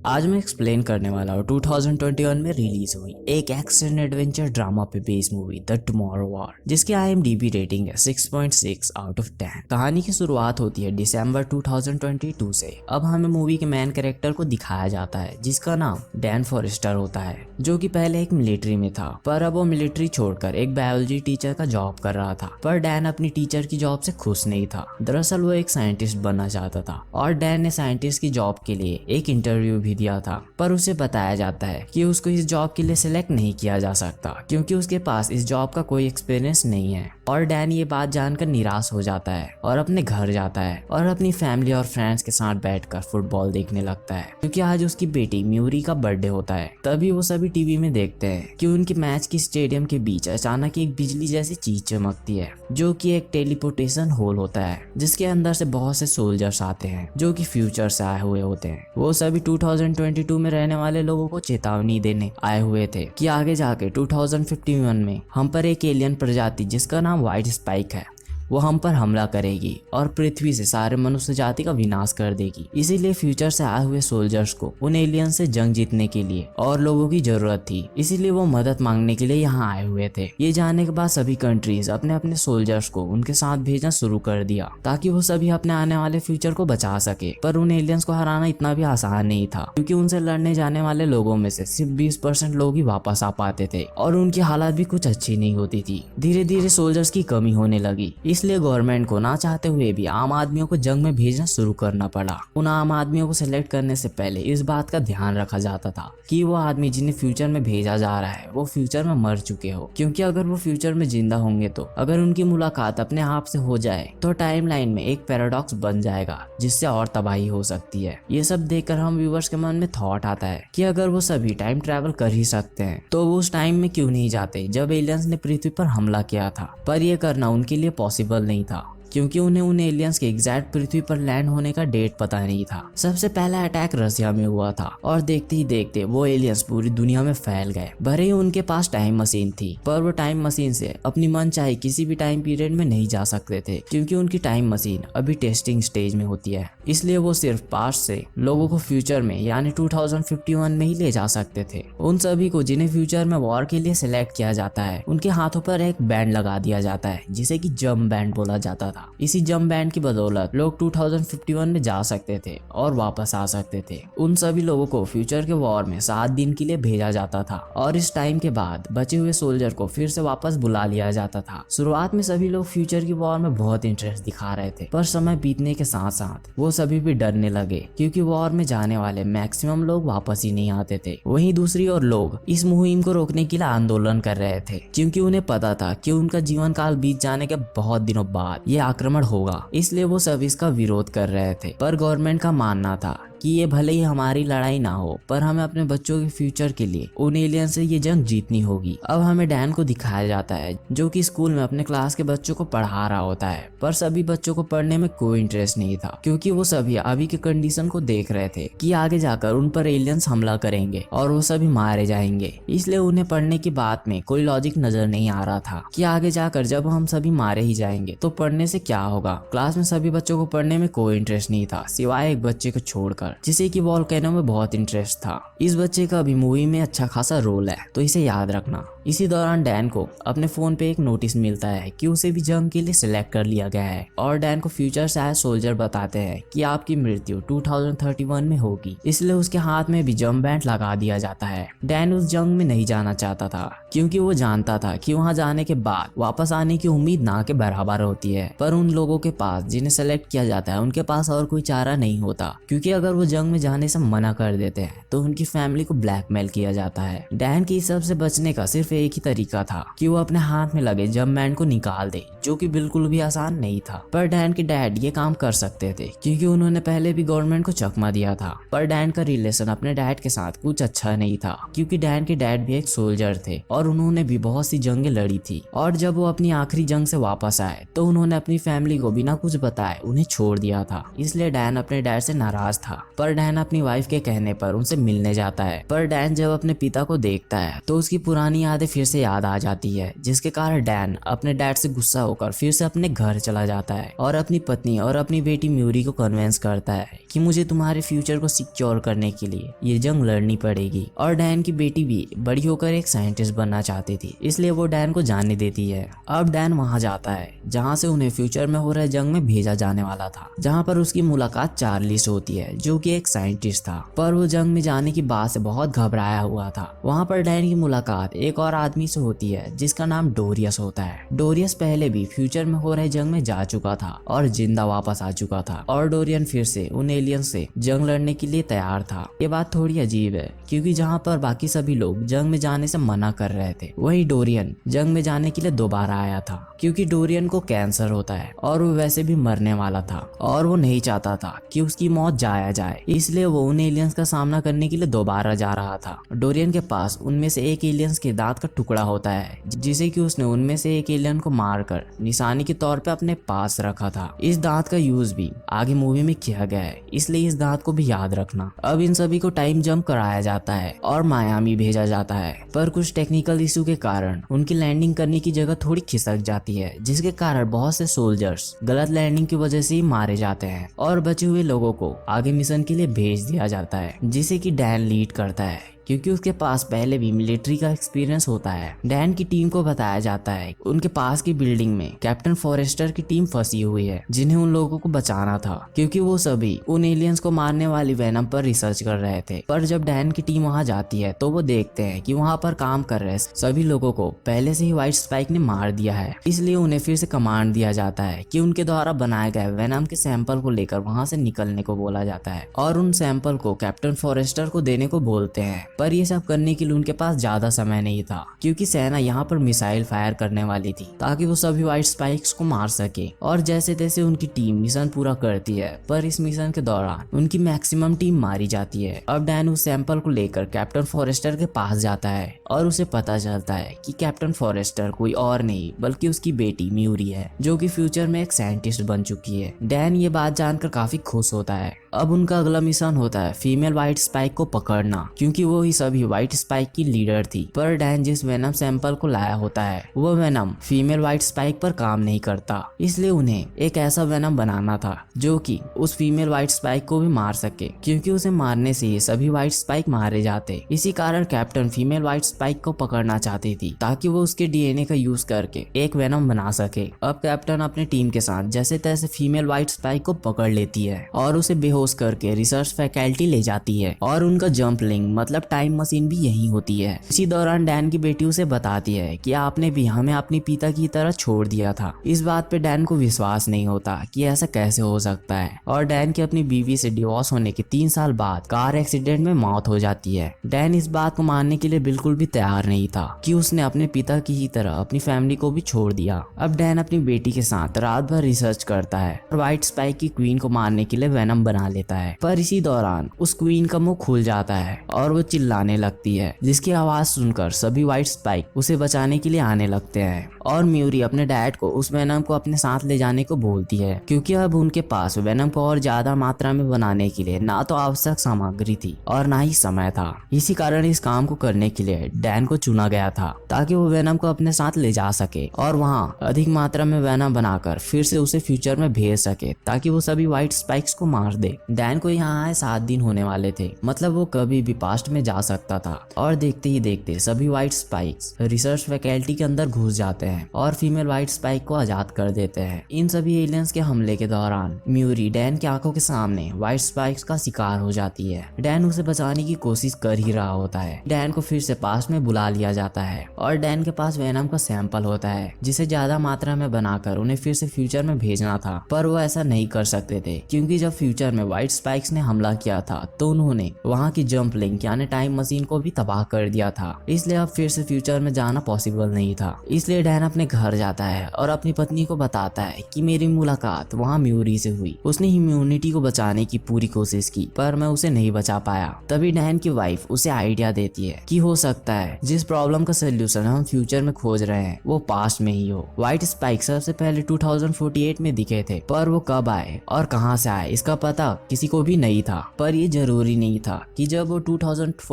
आज मैं एक्सप्लेन करने वाला हूँ 2021 में रिलीज हुई एक एक्शन एडवेंचर ड्रामा पे based movie the tomorrow war, जिसकी IMDb रेटिंग है 6.6 आउट ऑफ 10। कहानी की शुरुआत होती है दिसंबर 2022 से। अब हमें मूवी के मेन कैरेक्टर को दिखाया जाता है जिसका नाम डैन फॉरेस्टर होता है, जो कि पहले एक मिलिट्री में था, पर अब वो मिलिट्री छोड़कर एक बायोलॉजी टीचर का जॉब कर रहा था। पर डैन अपनी टीचर की जॉब से खुश नहीं था। दरअसल वो एक साइंटिस्ट बनना चाहता था और डैन ने साइंटिस्ट की जॉब के लिए एक इंटरव्यू भी दिया था, पर उसे बताया जाता है कि उसको इस जॉब के लिए सिलेक्ट नहीं किया जा सकता क्योंकि उसके पास इस जॉब का कोई एक्सपीरियंस नहीं है। और डैन ये बात जानकर निराश हो जाता है और अपने घर जाता है और अपनी फैमिली और फ्रेंड्स के साथ बैठकर फुटबॉल देखने लगता है क्योंकि आज उसकी बेटी म्यूरी का बर्थडे होता है। तभी वो सभी टीवी में देखते हैं कि उनके मैच की स्टेडियम के बीच अचानक एक बिजली जैसी चीज चमकती है, जो कि एक टेलीपोर्टेशन होल होता है जिसके अंदर से बहुत से सोल्जर्स आते हैं जो कि फ्यूचर से आए हुए होते हैं। वो सभी 2022 में रहने वाले लोगों को चेतावनी देने आए हुए थे कि आगे जाके 2051 में हम पर एक एलियन प्रजाति जिसका नाम व्हाइट स्पाइक है वो हम पर हमला करेगी और पृथ्वी से सारे मनुष्य जाति का विनाश कर देगी। इसीलिए फ्यूचर से आए हुए सोल्जर्स को उन एलियन से जंग जीतने के लिए और लोगों की जरूरत थी, इसीलिए वो मदद मांगने के लिए यहाँ आए हुए थे। ये जानने के बाद सभी कंट्रीज अपने अपने सोल्जर्स को उनके साथ भेजना शुरू कर दिया ताकि वो सभी अपने आने वाले फ्यूचर को बचा सके। पर उन एलियंस को हराना इतना भी आसान नहीं था क्योंकि उनसे लड़ने जाने वाले लोगों में से सिर्फ 20% लोग ही वापस आ पाते थे और उनकी हालत भी कुछ अच्छी नहीं होती थी। धीरे धीरे सोल्जर्स की कमी होने लगी, इसलिए गवर्नमेंट को ना चाहते हुए भी आम आदमियों को जंग में भेजना शुरू करना पड़ा। उन आम आदमियों को सिलेक्ट करने से पहले इस बात का ध्यान रखा जाता था कि वो आदमी जिन्हें फ्यूचर में भेजा जा रहा है वो फ्यूचर में मर चुके हो, क्योंकि अगर वो फ्यूचर में जिंदा होंगे तो अगर उनकी मुलाकात अपने आप से हो जाए तो टाइमलाइन में एक पैराडॉक्स बन जाएगा जिससे और तबाही हो सकती है। ये सब देखकर हम व्यूअर्स के मन में थॉट आता है कि अगर वो सभी टाइम ट्रैवल कर ही सकते हैं तो वो उस टाइम में क्यों नहीं जाते जब एलियंस ने पृथ्वी पर हमला किया था। पर यह करना उनके लिए पॉसिबल नहीं था क्योंकि उन्हें उन एलियंस के एग्जैक्ट पृथ्वी पर लैंड होने का डेट पता नहीं था। सबसे पहला अटैक रसिया में हुआ था और देखते ही देखते वो एलियंस पूरी दुनिया में फैल गए। भले ही उनके पास टाइम मशीन थी पर वो टाइम मशीन से अपनी मन चाहे किसी भी टाइम पीरियड में नहीं जा सकते थे क्योंकि उनकी टाइम मशीन अभी टेस्टिंग स्टेज में होती है। इसलिए वो सिर्फ पास्ट से लोगों को फ्यूचर में यानी 2051 में ही ले जा सकते थे। उन सभी को जिन्हें फ्यूचर में वॉर के लिए सिलेक्ट किया जाता है उनके हाथों पर एक बैंड लगा दिया जाता है जिसे कि जंप बैंड बोला जाता था। इसी जंप बैंड की बदौलत लोग 2051 में जा सकते थे और वापस आ सकते थे। उन सभी लोगों को फ्यूचर के वॉर में 7 दिन के लिए भेजा जाता था और इस टाइम के बाद बचे हुए सोल्जर को फिर से वापस बुला लिया जाता था। शुरुआत में सभी लोग फ्यूचर की वॉर में बहुत इंटरेस्ट दिखा रहे थे, पर समय बीतने के साथ साथ वो सभी भी डरने लगे क्योंकि वॉर में जाने वाले मैक्सिमम लोग वापस ही नहीं आते थे। वहीं दूसरी ओर लोग इस मुहिम को रोकने के लिए आंदोलन कर रहे थे क्योंकि उन्हें पता था कि उनका जीवन काल बीत जाने के बहुत दिनों बाद ये आक्रमण होगा, इसलिए वो सब इसका विरोध कर रहे थे। पर गवर्नमेंट का मानना था कि ये भले ही हमारी लड़ाई ना हो पर हमें अपने बच्चों के फ्यूचर के लिए उन एलियन से ये जंग जीतनी होगी। अब हमें डैन को दिखाया जाता है जो कि स्कूल में अपने क्लास के बच्चों को पढ़ा रहा होता है, पर सभी बच्चों को पढ़ने में कोई इंटरेस्ट नहीं था क्योंकि वो सभी अभी के कंडीशन को देख रहे थे कि आगे जाकर उन पर एलियंस हमला करेंगे और वो सभी मारे जाएंगे। इसलिए उन्हें पढ़ने की बात में कोई लॉजिक नजर नहीं आ रहा था कि आगे जाकर जब हम सभी मारे ही जाएंगे तो पढ़ने से क्या होगा। क्लास में सभी बच्चों को पढ़ने में कोई इंटरेस्ट नहीं था सिवाय एक बच्चे को छोड़कर जिसे कि वोल्केनो में बहुत इंटरेस्ट था। इस बच्चे का भी मूवी में अच्छा खासा रोल है तो इसे याद रखना। इसी दौरान डैन को अपने फोन पे एक नोटिस मिलता है कि उसे भी जंग के लिए सिलेक्ट कर लिया गया है और डैन को फ्यूचर से आए सोल्जर बताते हैं कि आपकी मृत्यु 2031 में होगी, इसलिए उसके हाथ में भी जंप बैंड लगा दिया जाता है। डैन उस जंग में नहीं जाना चाहता था क्योंकि वो जानता था कि वहां जाने के बाद वापस आने की उम्मीद ना के बराबर होती है। पर उन लोगों के पास जिन्हें सेलेक्ट किया जाता है उनके पास और कोई चारा नहीं होता क्योंकि अगर वो जंग में जाने से मना कर देते हैं तो उनकी फैमिली को ब्लैकमेल किया जाता है। डैन की इस सब से बचने का सिर्फ एक ही तरीका था कि वो अपने हाथ में लगे जंप बैंड को निकाल दे, जो कि बिल्कुल भी आसान नहीं था। पर डैन के डैड ये काम कर सकते थे क्योंकि उन्होंने पहले भी गवर्नमेंट को चकमा दिया था। पर डैन का रिलेशन अपने डैड के साथ कुछ अच्छा नहीं था क्योंकि डैन के डैड भी एक सोल्जर थे और उन्होंने भी बहुत सी जंगें लड़ी थी और जब वो अपनी आखिरी जंग से वापस आए तो उन्होंने अपनी फैमिली को बिना कुछ बताए उन्हें छोड़ दिया था। इसलिए डैन अपने डैड से नाराज था। पर डैन अपनी वाइफ के कहने पर उनसे मिलने जाता है। पर डैन जब अपने पिता को देखता है तो उसकी पुरानी यादें बातें फिर से याद आ जाती है, जिसके कारण डैन अपने डैड से गुस्सा होकर फिर से अपने घर चला जाता है और अपनी पत्नी और अपनी बेटी म्यूरी को कन्विंस करता है कि मुझे तुम्हारे फ्यूचर को सिक्योर करने के लिए ये जंग लड़नी पड़ेगी। और डैन की बेटी भी बड़ी होकर एक साइंटिस्ट बनना चाहती थी, इसलिए वो डैन को जाने देती है। अब डैन वहां जाता है जहां से उन्हें फ्यूचर में हो रहे जंग में भेजा जाने वाला था, जहां पर उसकी मुलाकात चार्ली से होती है जो कि एक साइंटिस्ट था, पर वो जंग में जाने की बात से बहुत घबराया हुआ था। वहां पर डैन की मुलाकात एक और आदमी से होती है जिसका नाम डोरियस होता है। डोरियस पहले भी फ्यूचर में हो रहे जंग में जा चुका था और जिंदा वापस आ चुका था, और डोरियन फिर से उन एलियन से जंग लड़ने के लिए तैयार था। ये बात थोड़ी अजीब है क्योंकि जहां पर बाकी सभी लोग जंग में जाने से मना कर रहे थे, वहीं डोरियन जंग में जाने के लिए दोबारा आया था क्योंकि डोरियन को कैंसर होता है और वो वैसे भी मरने वाला था और वो नहीं चाहता था कि उसकी मौत जाया जाए, इसलिए वो उन एलियंस का सामना करने के लिए दोबारा जा रहा था। डोरियन के पास उनमें से एक एलियंस के दांत का टुकड़ा होता है जिसे कि उसने उनमें से एक एलियन को मारकर निशानी के तौर पे अपने पास रखा था। इस दांत का यूज भी आगे मूवी में किया गया है, इसलिए इस दांत को भी याद रखना। अब इन सभी को टाइम जंप कराया जाता है और मायामी भेजा जाता है, पर कुछ टेक्निकल इशू के कारण उनकी लैंडिंग करने की जगह थोड़ी खिसक जाती है, जिसके कारण बहुत से सोल्जर्स गलत लैंडिंग की वजह से ही मारे जाते हैं और बचे हुए लोगों को आगे मिशन के लिए भेज दिया जाता है, जिसे कि डैन लीड करता है क्योंकि उसके पास पहले भी मिलिट्री का एक्सपीरियंस होता है। डैन की टीम को बताया जाता है उनके पास की बिल्डिंग में कैप्टन फॉरेस्टर की टीम फंसी हुई है जिन्हें उन लोगों को बचाना था क्योंकि वो सभी उन एलियंस को मारने वाली वेनम पर रिसर्च कर रहे थे। पर जब डैन की टीम वहां जाती है तो वो देखते हैं कि वहां पर काम कर रहे सभी लोगों को पहले से ही व्हाइट स्पाइक ने मार दिया है, इसलिए उन्हें फिर से कमांड दिया जाता है कि उनके द्वारा बनाए गए वेनम के सैंपल को लेकर वहां से निकलने को बोला जाता है और उन सैंपल को कैप्टन फॉरेस्टर को देने को बोलते हैं। पर ये सब करने के लिए उनके पास ज्यादा समय नहीं था क्योंकि सेना यहाँ पर मिसाइल फायर करने वाली थी ताकि वो सभी व्हाइट स्पाइक्स को मार सके। और जैसे तैसे उनकी टीम मिशन पूरा करती है, पर इस मिशन के दौरान उनकी मैक्सिमम टीम मारी जाती है। अब डैन उस सैंपल को लेकर कैप्टन फॉरेस्टर के पास जाता है और उसे पता चलता है कि कैप्टन फॉरेस्टर कोई और नहीं बल्कि उसकी बेटी म्यूरी है जो कि फ्यूचर में एक साइंटिस्ट बन चुकी है। डैन ये बात जानकर काफी खुश होता है। अब उनका अगला मिशन होता है फीमेल व्हाइट स्पाइक को पकड़ना क्योंकि वो ही सभी व्हाइट स्पाइक की लीडर थी। पर डैन जिस वेनम सैंपल को लाया होता है वो वेनम फीमेल व्हाइट स्पाइक पर काम नहीं करता, इसलिए उन्हें एक ऐसा वेनम बनाना था जो कि उस फीमेल व्हाइट स्पाइक को भी मार सके क्योंकि उसे मारने से ही सभी व्हाइट स्पाइक मारे जाते। इसी कारण कैप्टन फीमेल व्हाइट स्पाइक को पकड़ना चाहती थी ताकि वो उसके डीएनए का यूज करके एक वेनम बना सके। अब कैप्टन अपने टीम के साथ जैसे तैसे फीमेल व्हाइट स्पाइक को पकड़ लेती है और उसे बेहोश करके रिसर्च फैकल्टी ले जाती है और उनका जंप लिंक मतलब टाइम मशीन भी यही होती है। इसी दौरान डैन की बेटी उसे बताती है कि आपने भी हमें अपने पिता की तरह छोड़ दिया था। इस बात पे डैन को विश्वास नहीं होता कि ऐसा कैसे हो सकता है और डैन की अपनी बीवी से डिवोर्स होने के 3 साल बाद कार एक्सीडेंट में मौत हो जाती है। डैन इस बात को मानने के लिए बिल्कुल भी तैयार नहीं था कि उसने अपने पिता की ही तरह अपनी फैमिली को भी छोड़ दिया। अब डैन अपनी बेटी के साथ रात भर रिसर्च करता है और व्हाइट स्पाइक की क्वीन को मारने के लिए वेनम बना लेता है। पर इसी दौरान उस क्वीन का मुंह खुल जाता है और वो चिल्लाने लगती है, जिसकी आवाज सुनकर सभी व्हाइट स्पाइक उसे बचाने के लिए आने लगते हैं और म्यूरी अपने डैड को उस वेनम को अपने साथ ले जाने को बोलती है क्योंकि अब उनके पास वेनम को और ज्यादा मात्रा में बनाने के लिए ना तो आवश्यक सामग्री थी और ना ही समय था। इसी कारण इस काम को करने के लिए डैन को चुना गया था ताकि वो वेनम को अपने साथ ले जा सके और वहाँ अधिक मात्रा में वेनम बनाकर फिर से उसे फ्यूचर में भेज सके ताकि वो सभी व्हाइट स्पाइक्स को मार दे। डैन को यहाँ आए 7 दिन होने वाले थे, मतलब वो कभी भी पास्ट में जा सकता था और देखते ही देखते सभी व्हाइट स्पाइक्स रिसर्च फैकल्टी के अंदर घुस जाते हैं और फीमेल व्हाइट स्पाइक को आजाद कर देते हैं। इन सभी एलियंस के हमले के दौरान म्यूरी डैन की आंखों के सामने व्हाइट स्पाइक्स का शिकार हो जाती है। डैन उसे बचाने की कोशिश कर ही रहा होता है। डैन को फिर से पास्ट में बुला लिया जाता है और डैन के पास वेनम का सैंपल होता है जिसे ज्यादा मात्रा में बनाकर उन्हें फिर से फ्यूचर में भेजना था, पर वो ऐसा नहीं कर सकते थे क्योंकि जब फ्यूचर में व्हाइट स्पाइक्स ने हमला किया था तो उन्होंने वहाँ की जंप लिंक यानी टाइम मशीन को भी तबाह कर दिया था, इसलिए अब फिर से फ्यूचर में जाना पॉसिबल नहीं था। इसलिए डैन अपने घर जाता है और अपनी पत्नी को बताता है कि मेरी मुलाकात वहाँ म्यूरी से हुई, उसने ह्यूमैनिटी को बचाने की पूरी कोशिश की पर मैं उसे नहीं बचा पाया। तभी डैन की वाइफ उसे आइडिया देती है कि हो सकता है जिस प्रॉब्लम का सोल्यूशन हम फ्यूचर में खोज रहे हैं वो पास्ट में ही हो। व्हाइट स्पाइक सबसे पहले 2048 में दिखे थे, पर वो कब आए और कहां से आए इसका पता किसी को भी नहीं था। पर ये जरूरी नहीं था कि जब वो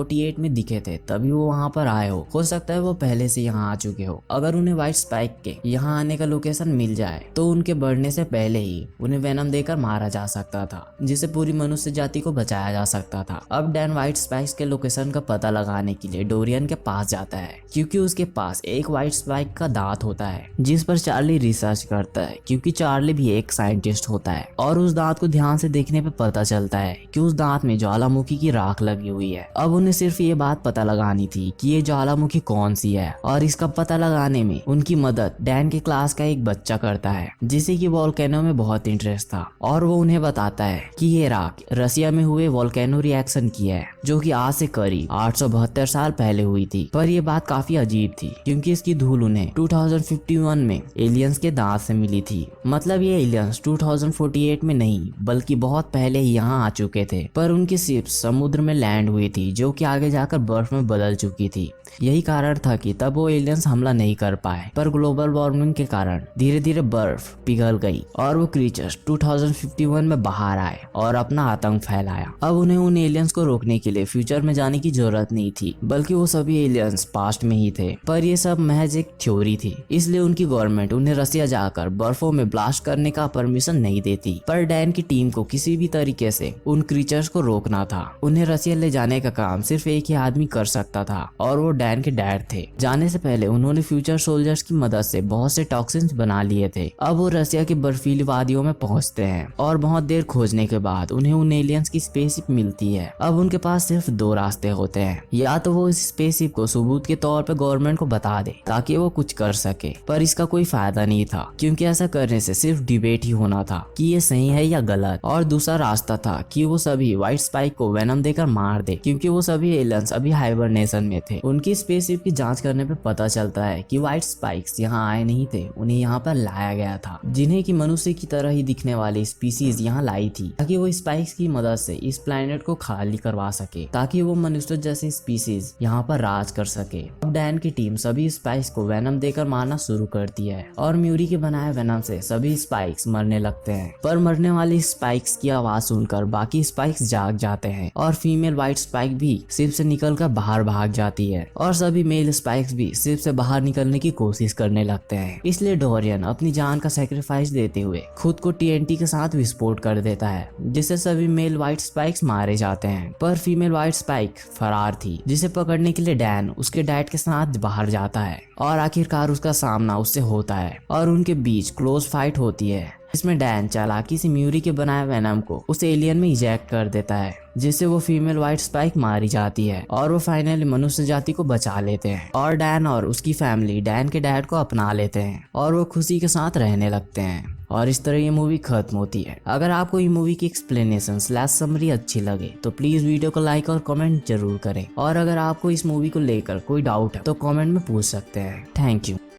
2048 में दिखे थे तभी वो वहाँ पर आए हो सकता है वो पहले से यहाँ आ चुके हो। अगर उन्हें व्हाइट स्पाइक के यहाँ आने का लोकेशन मिल जाए तो उनके बढ़ने से पहले ही उन्हें वेनम देकर मारा जा सकता था, जिससे पूरी मनुष्य जाति को बचाया जा सकता था। अब डैन व्हाइट स्पाइक्स के लोकेशन का पता लगाने के लिए डोरियन के पास जाता है, क्योंकि उसके पास एक व्हाइट स्पाइक का दांत होता है जिस पर चार्ली रिसर्च करता है, क्योंकि चार्ली भी एक साइंटिस्ट होता है। और उस दांत को ध्यान से देखने पे पता चलता है कि उस दांत में ज्वालामुखी की राख लगी हुई है। अब उन्हें सिर्फ ये बात पता लगानी थी कि ये ज्वालामुखी कौन सी है, और इसका पता लगाने में उनकी मदद डैन के क्लास का एक बच्चा करता है जिसे कि वोल्केनो में बहुत इंटरेस्ट था। और वो उन्हें बताता है कि ये राख रसिया में हुए वोल्केनो रिएक्शन की है, जो कि आज से करीब 872 साल पहले हुई थी। पर ये बात काफी अजीब थी क्योंकि इसकी धूल उन्हें 2051 में एलियंस के दांत से मिली थी। मतलब ये एलियंस 2048 में नहीं बल्कि बहुत पहले ही यहाँ आ चुके थे, पर उनकी शिप समुद्र में लैंड हुई थी जो कि आगे जाकर बर्फ में बदल चुकी थी। यही कारण था कि तब वो एलियंस हमला नहीं कर पाए, पर ग्लोबल वार्मिंग के कारण धीरे धीरे बर्फ पिघल गई और वो क्रीचर्स 2051 में बाहर आए और अपना आतंक फैलाया। अब उन्हें उन एलियंस को रोकने के लिए फ्यूचर में जाने की जरूरत नहीं थी, बल्कि वो सभी एलियंस पास्ट में ही थे। पर ये सब महज एक थ्योरी थी, इसलिए उनकी गवर्नमेंट उन्हें रसिया जाकर बर्फों में ब्लास्ट करने का परमिशन नहीं देती। पर डैन की टीम को किसी भी तरीके से उन क्रीचर्स को रोकना था। उन्हें रसिया ले जाने का काम सिर्फ एक ही आदमी कर सकता था और वो डैन के डैड थे। जाने से पहले उन्होंने फ्यूचर सोल्जर्स की मदद से बहुत से टॉक्सिन्स बना लिए थे। अब वो रसिया की बर्फीली वादियों में पहुंचते हैं और बहुत देर खोजने के बाद उन्हें उन एलियंस की स्पेसशिप मिलती है। अब उनके पास सिर्फ दो रास्ते होते हैं, या तो वो इस स्पेसशिप को सबूत के तौर पर गवर्नमेंट को बता दे ताकि वो कुछ कर सके, पर इसका कोई फायदा नहीं था क्योंकि ऐसा करने से सिर्फ डिबेट ही होना था कि ये सही है या गलत। और दूसरा रास्ता था कि वो सभी व्हाइट स्पाइक को वेनम देकर मार दे, क्योंकि वो सभी एलियंस अभी हाइबरनेशन में थे। उनकी स्पेसशिप की जांच करने पे पता चलता है कि व्हाइट स्पाइक्स यहाँ आए नहीं थे, उन्हें यहाँ पर लाया गया था, जिन्हें कि मनुष्य की तरह ही दिखने वाली स्पीसीज यहाँ लाई थी ताकि वो स्पाइक्स की मदद से इस प्लेनेट को खाली करवा सके, ताकि वो मनुष्य जैसी स्पीसीज यहाँ पर राज कर सके। अब डैन की टीम सभी स्पाइक्स को वेनम देकर मारना शुरू करती है और म्यूरी के बनाए वेनम से सभी स्पाइक्स मरने लगते हैं। पर मरने वाली स्पाइक्स की आवाज सुनकर बाकी स्पाइक्स जाग जाते हैं और फीमेल व्हाइट स्पाइक भी शिप से निकलकर बाहर भाग जाती है और सभी मेल स्पाइक्स भी शिप से बाहर निकलने की कोशिश करने लगते हैं। इसलिए डोरियन अपनी जान का सैक्रिफाइस देते हुए खुद को TNT के साथ विस्फोट कर देता है, जिससे सभी मेल व्हाइट स्पाइक्स मारे जाते हैं। पर फीमेल व्हाइट स्पाइक फरार थी, जिसे पकड़ने के लिए डैन उसके डैड के साथ बाहर जाता है और आखिरकार उसका सामना उससे होता है और उनके बीच क्लोज फाइट होती है, इसमें डैन चालाकी से म्यूरी के बनाए वेनम को उस एलियन में इजेक्ट कर देता है, जिससे वो फीमेल व्हाइट स्पाइक मारी जाती है और वो फाइनली मनुष्य जाति को बचा लेते हैं। और डैन और उसकी फैमिली डैन के डैड को अपना लेते हैं और वो खुशी के साथ रहने लगते हैं। और इस तरह ये मूवी खत्म होती है। अगर आपको ये मूवी की एक्सप्लेनेशन / समरी अच्छी लगे तो प्लीज वीडियो को लाइक और कमेंट जरूर करें। और अगर आपको इस मूवी को लेकर कोई डाउट है तो कमेंट में पूछ सकते हैं। Thank you.